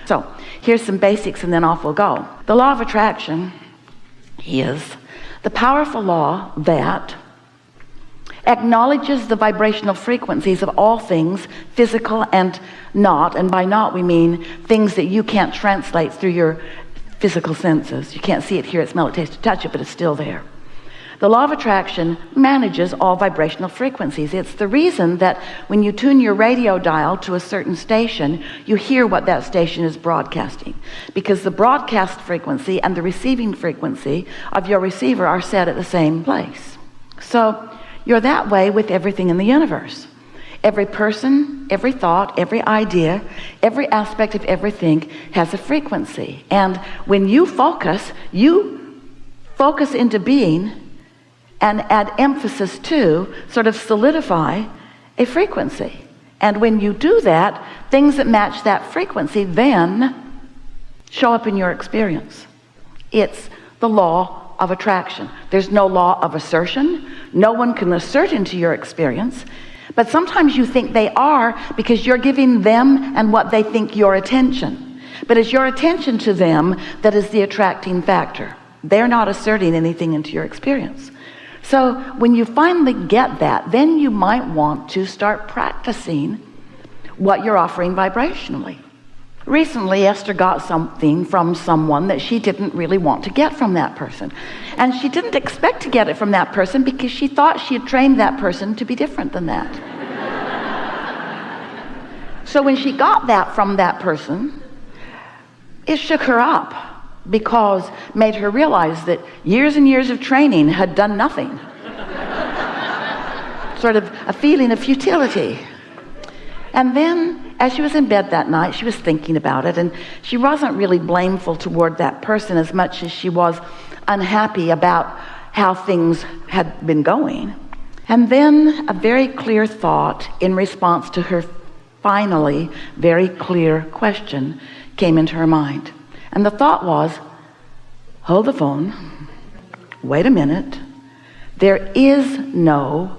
So here's some basics and then off we'll go. The law of attraction is the powerful law that acknowledges the vibrational frequencies of all things, physical and not. And by not, we mean things that you can't translate through your physical senses. You can't see it, hear it, smell it, taste it, touch it, but it's still there. The law of attraction manages all vibrational frequencies. It's the reason that when you tune your radio dial to a certain station, you hear what that station is broadcasting, because the broadcast frequency and the receiving frequency of your receiver are set at the same place. So you're that way with everything in the universe. Every person, every thought, every idea, every aspect of everything has a frequency. And when you focus into being and add emphasis to, sort of solidify a frequency. And when you do that, things that match that frequency then show up in your experience. It's the law of attraction. There's no law of assertion. No one can assert into your experience. But sometimes you think they are because you're giving them and what they think your attention. But it's your attention to them that is the attracting factor. They're not asserting anything into your experience. So when you finally get that, then you might want to start practicing what you're offering vibrationally. Recently, Esther got something from someone that she didn't really want to get from that person. And she didn't expect to get it from that person because she thought she had trained that person to be different than that. So when she got that from that person, it shook her up, because made her realize that years and years of training had done nothing. Sort of a feeling of futility. And then, as she was in bed that night, she was thinking about it, and she wasn't really blameful toward that person as much as she was unhappy about how things had been going. And then a very clear thought in response to her finally very clear question came into her mind. And the thought was, hold the phone, wait a minute, there is no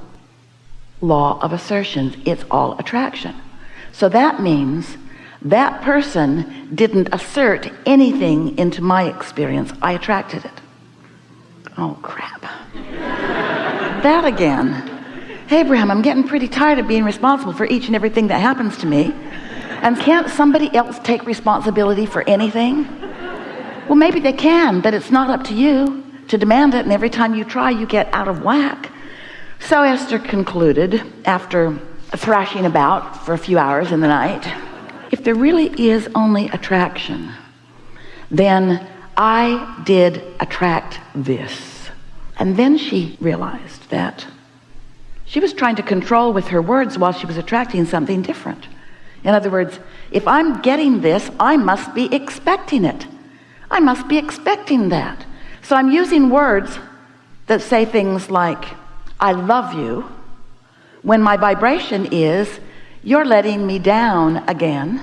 law of assertions, it's all attraction. So that means that person didn't assert anything into my experience, I attracted it. Oh crap. That again. Hey, Abraham, I'm getting pretty tired of being responsible for each and everything that happens to me. And can't somebody else take responsibility for anything? Well, maybe they can, but it's not up to you to demand it, and every time you try, you get out of whack. So Esther concluded, after thrashing about for a few hours in the night, if there really is only attraction, then I did attract this. And then she realized that she was trying to control with her words while she was attracting something different. In other words, if I'm getting this, I must be expecting it. I must be expecting that. So I'm using words that say things like, I love you, when my vibration is, you're letting me down again.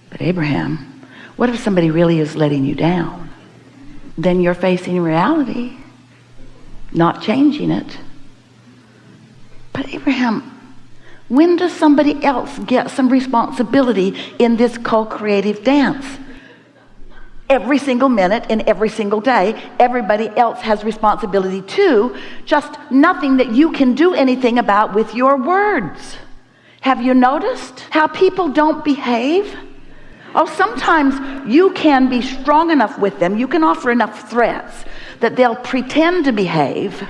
But Abraham, what if somebody really is letting you down? Then you're facing reality, not changing it. But Abraham, when does somebody else get some responsibility in this co-creative dance? Every single minute and every single day, everybody else has responsibility too, just nothing that you can do anything about with your words. Have you noticed how people don't behave? Oh, sometimes you can be strong enough with them, you can offer enough threats that they'll pretend to behave,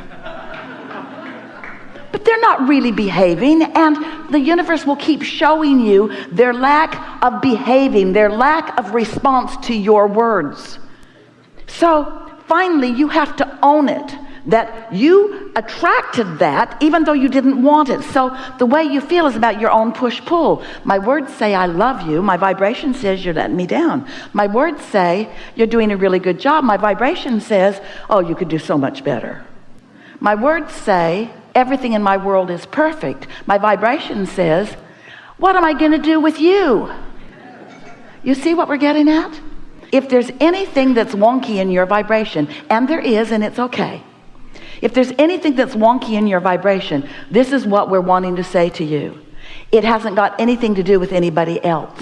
but they're not really behaving, and the universe will keep showing you their lack of behaving, their lack of response to your words. So finally, you have to own it, that you attracted that even though you didn't want it. So the way you feel is about your own push-pull. My words say I love you. My vibration says you're letting me down. My words say you're doing a really good job. My vibration says, oh, you could do so much better. My words say everything in my world is perfect. My vibration says, what am I going to do with you? You see what we're getting at? If there's anything that's wonky in your vibration, and there is, and it's okay. If there's anything that's wonky in your vibration, this is what we're wanting to say to you. It hasn't got anything to do with anybody else.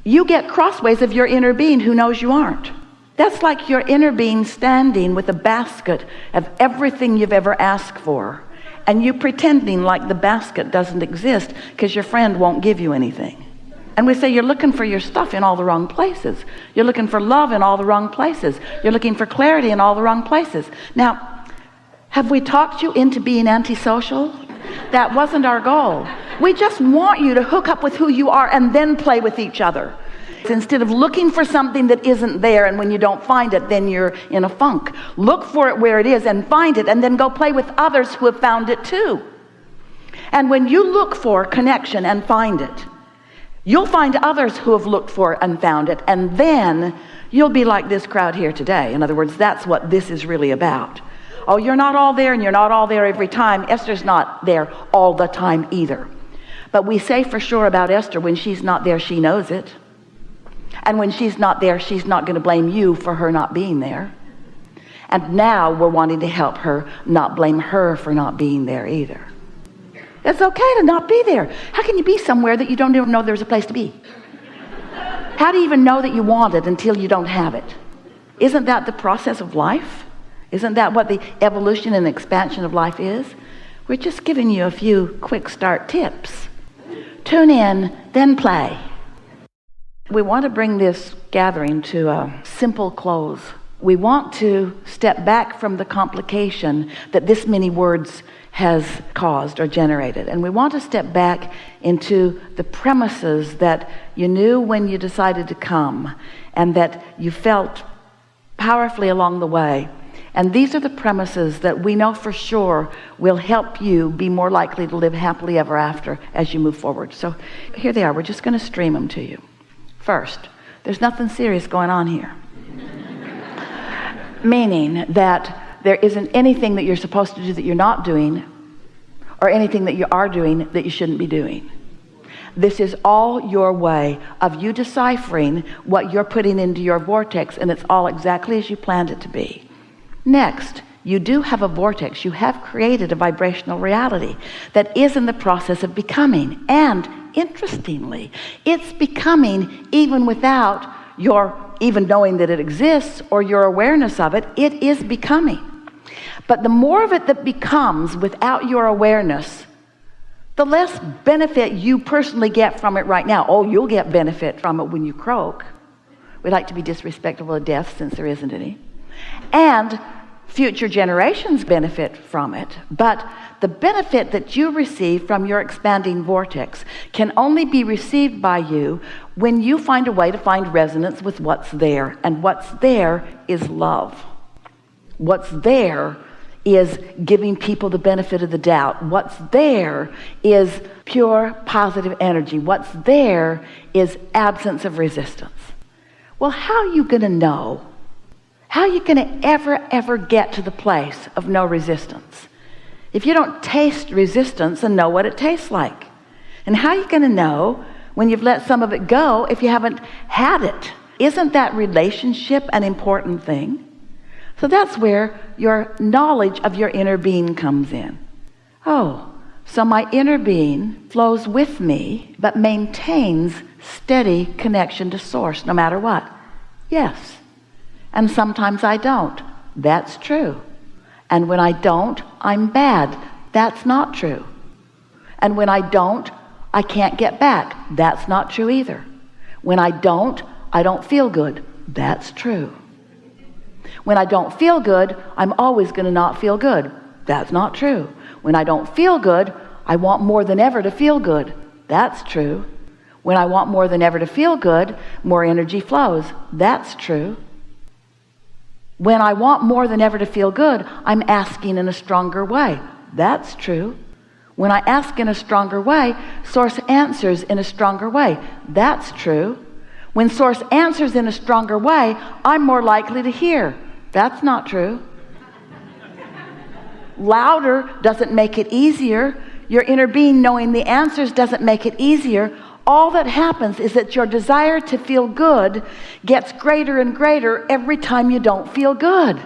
you get crossways of your inner being who knows you aren't. That's like your inner being standing with a basket of everything you've ever asked for, and you pretending like the basket doesn't exist because your friend won't give you anything. And we say you're looking for your stuff in all the wrong places. You're looking for love in all the wrong places. You're looking for clarity in all the wrong places. Now, have we talked you into being antisocial? That wasn't our goal. We just want you to hook up with who you are and then play with each other. Instead of looking for something that isn't there, and when you don't find it, then you're in a funk. Look for it where it is and find it, and then go play with others who have found it too. And when you look for connection and find it, you'll find others who have looked for it and found it, and then you'll be like this crowd here today. In other words, that's what this is really about. Oh, you're not all there, and you're not all there every time. Esther's not there all the time either. But we say for sure about Esther, when she's not there, she knows it. And when she's not there, she's not going to blame you for her not being there. And now we're wanting to help her not blame her for not being there either. It's okay to not be there. How can you be somewhere that you don't even know there's a place to be? How do you even know that you want it until you don't have it? Isn't that the process of life? Isn't that what the evolution and expansion of life is? We're just giving you a few quick start tips. Tune in, then play. We want to bring this gathering to a simple close. We want to step back from the complication that this many words has caused or generated. And we want to step back into the premises that you knew when you decided to come and that you felt powerfully along the way. And these are the premises that we know for sure will help you be more likely to live happily ever after as you move forward. So here they are. We're just going to stream them to you. First, there's nothing serious going on here. Meaning that there isn't anything that you're supposed to do that you're not doing, or anything that you are doing that you shouldn't be doing. This is all your way of you deciphering what you're putting into your vortex, and it's all exactly as you planned it to be. Next, you do have a vortex. You have created a vibrational reality that is in the process of becoming. And interestingly, it's becoming even without your even knowing that it exists or your awareness of it. It is becoming. But the more of it that becomes without your awareness, the less benefit you personally get from it right now. Oh, you'll get benefit from it when you croak. We like to be disrespectful of death since there isn't any. And future generations benefit from it. But the benefit that you receive from your expanding vortex can only be received by you when you find a way to find resonance with what's there. And what's there is love. What's there is giving people the benefit of the doubt. What's there is pure positive energy. What's there is absence of resistance. Well, how are you going to know? How are you going to ever get to the place of no resistance if you don't taste resistance and know what it tastes like? And how are you going to know when you've let some of it go if you haven't had it? Isn't that relationship an important thing? So that's where your knowledge of your inner being comes in. Oh, so my inner being flows with me, but maintains steady connection to source no matter what. Yes. And sometimes I don't. That's true. And when I don't, I'm bad. That's not true. And when I don't, I can't get back. That's not true either. When I don't feel good. That's true. When I don't feel good, I'm always going to not feel good. That's not true. When I don't feel good, I want more than ever to feel good. That's true. When I want more than ever to feel good, more energy flows. That's true. When I want more than ever to feel good, I'm asking in a stronger way. That's true. When I ask in a stronger way, Source answers in a stronger way. That's true. When Source answers in a stronger way, I'm more likely to hear. That's not true. Louder doesn't make it easier. Your inner being knowing the answers doesn't make it easier. All that happens is that your desire to feel good gets greater and greater every time you don't feel good.